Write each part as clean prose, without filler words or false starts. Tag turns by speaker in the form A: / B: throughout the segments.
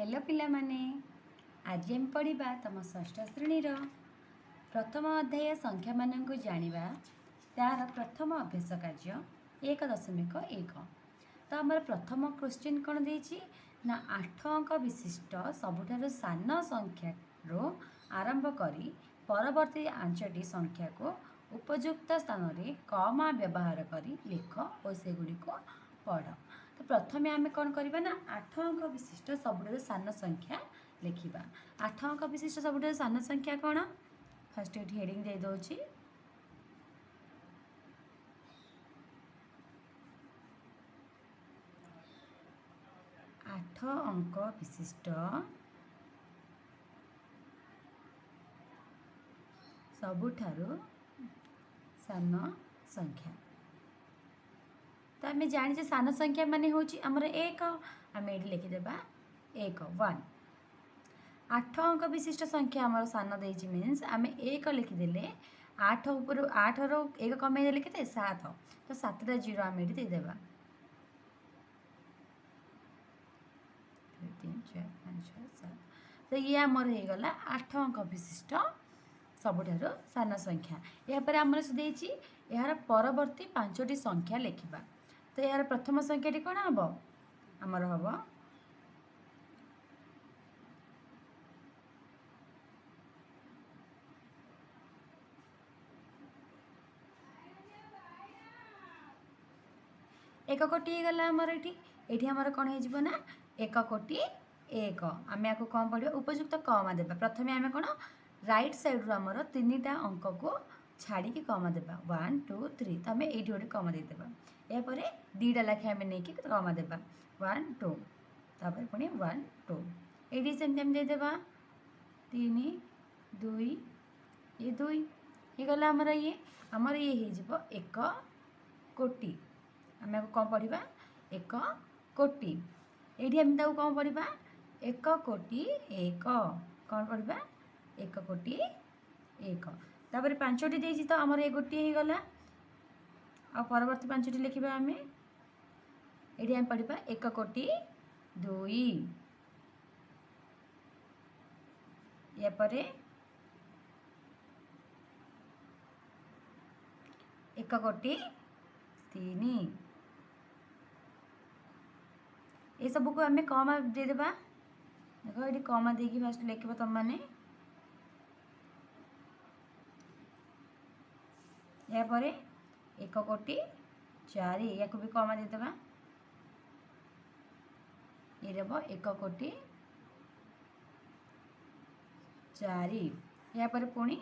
A: Hello पिलामाने आज हम पढ़ा तुम षष्ठ श्रेणी प्रथम अध्याय संख्या मानक जाना तार प्रथम अभ्यास कार्य 1.1 तो आम प्रथम क्वेश्चन कौन देछि ना 8 अंक विशिष्ट सबुठारु सान संख्या रो आरंभ करी परवर्ती 5टी संख्या को उपयुक्त स्थान में कमा व्यवहार करी लिख और सेगुड़िक पढ़। तो प्रथम आम कौन करवा ना 8 अंक विशिष्ट सबुठारु सान संख्या लिखा। 8 अंक विशिष्ट सबुठारु सान संख्या कौन फर्स्ट ये हेडिंग दे दौची 8 अंक विशिष्ट सबुठारु सान संख्या। तो आम जाने सान संख्या मान हूँ आमर 1 आम ये लिखिदेबा 1 1। 8 अंक विशिष्ट संख्या आमर सान देछि मीन्स आम 1 लिखिदेले 8 ऊपर 8 रो 1 कमे लिखिदे 7 तो 7टा 0 आम ये देदेबा 3 4 5 6 7। तो ये आमर हो गला 8 अंक विशिष्ट सबुठारु सान संख्या। यापर आमर से देछि यार परवर्ती 5टी संख्या लिखिबा। तो यार प्रथम संख्याटी कौन हम आमर हम एक कोटी गला आमर ये आमर कौन हो ना 1 कोटी 1 आम या कौन पढ़ा उपयुक्त कमा देवा। प्रथम आम कौन राइट साइड रू आमर 3टा अंक को छाड़ी कमा देवा 1 2 3 तो आम ये गोटे कमा देदेबा। यापर 2टा लाखे आम नहीं कमा देवा 1 2 तापर पुणी 1 2 ये सेमती आम देदेबा 3 2 ये 2 ये गला आमर ये हो 1 कोटी आम कौन पढ़ा 1 कोटी ये आम कौन पढ़ा 1 कोटी 1 कौन पढ़ा 1 कोटी 1 तापर 5टी देछि तो आमर ये गोटे हो गला आ परवर्ती 5टी लिखा आम ये आम पढ़ा 1 कोटी 2 यापर 1 कोटी 3 ये सब को आम कमा देदेबा। देख ये कमा दे फास्ट लिख तुम मैंने यापर 1 कोटी 4 या भी कमा देदेबा ये 1 कोटी 4 यापर पुणी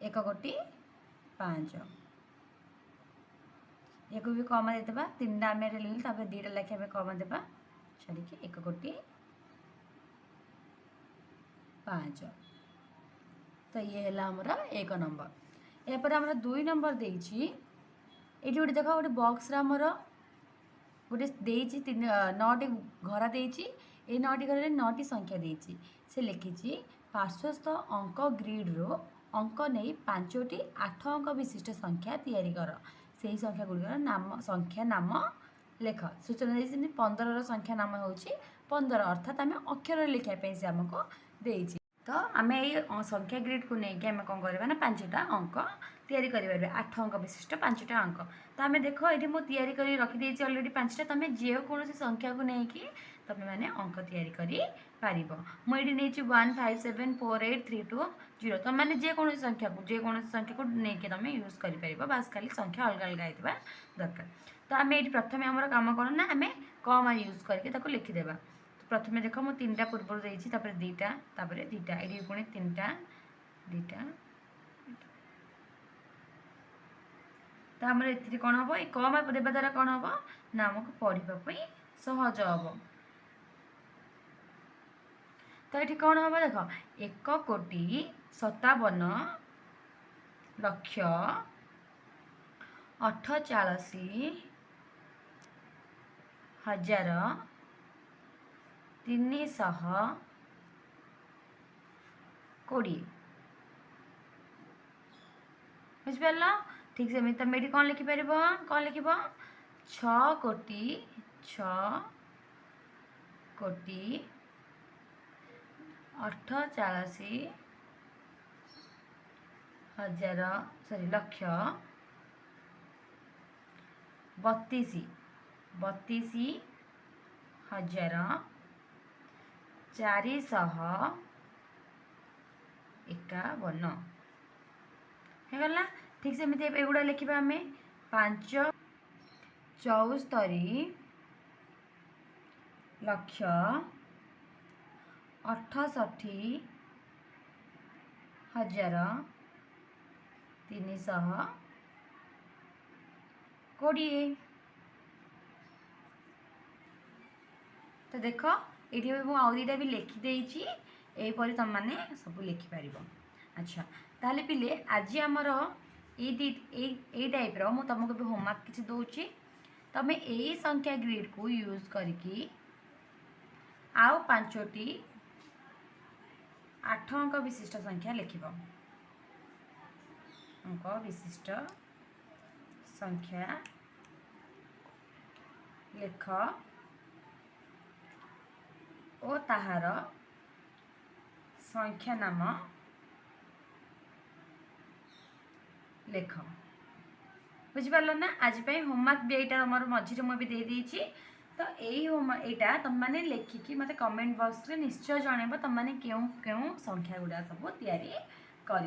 A: 1 कोटी 5 या भी कमा देदेबा 3टा आम लिखल 2टा लाखे आम कमा देबा छाड़ी 1 कोटी 5 तो ये है आमर 1 नंबर। यापर आमर 2 नंबर देछि ये गोटे देख गोटे बॉक्स आमर गोटे देछि 9टी घर देछि ये 9टी घर 9टी संख्या देछि से लिखिछि पार्श्वस्थ अंक ग्रिड रो अंक नहीं 5टी 8 अंक विशिष्ट संख्या तैयारी कर से संख्या गुड़िकर नाम संख्या नाम लेख सूचना देछि 15 संख्या नाम होछि 15 अर्थात आम अक्षर लिखापी से आमको देछि। तो आम ये संख्या ग्रिड को लेकिन आम कौन करवा ना 5टा अंक तैयारी करें 8 अंक विशिष्ट 5टा अंक। तो आम देख ये मुझे या रखिदे अलरेडी 5टा तुम जेकोसी संख्या को लेकिन तुम मैंने अंक तैयारी कर मुझे नहीं 1 5 7 4 8 3 2 0 तुम मैंने जेकोसी संख्या को लेकिन तुम यूज कर बास खाली संख्या अलग अलग होता दरकार। तो आम ये प्रथम आम कम कौन ना आम कम यूज करके लिखिदेवा। प्रथम देख मुझे 3टा पूर्व देती 2टा 2टा ये पुणी 3टा 2टा तो आम ए कौन हम ये कम देवा द्वारा कौन हम ना आमको पढ़ापी सहज हम। तो ये कौन हम देख 1 कोटी 57 लक्ष 48,000 320 बुझिपार ठीक से तुम ये कौन लिखिपर कौन लिख 6 कोटी अठचाळीस लक्ष 32,451 ହେଇଗଲା। ଠିକ୍ ସେମିତି ଏଗୁଡ଼ା ଲେଖିବା ଆମେ 5,64,320। तो देख ये आउ दुटा भी लिखिदेची यहीपरि तुम मैंने सब लिखिपर। अच्छा ताहले पिले आज आमर ये टाइप रो तुमको भी होमवर्क किसी दूची तुम यही संख्या ग्रिड को यूज करके आउ 5टी 8 अंक विशिष्ट संख्या लिख। अंक विशिष्ट संख्या लिख और ताहार संख्या नाम लिख। बुझिपार ना आज होमवर्क भी यहाँ आम मझे मुझे देदेची। तो यही होमवर्क तुम मैंने लिखिकी मत कमेंट बॉक्स रे निश्चय जनइब तुम मैंने क्यों संख्या गुड़ा सब तैयारी कर।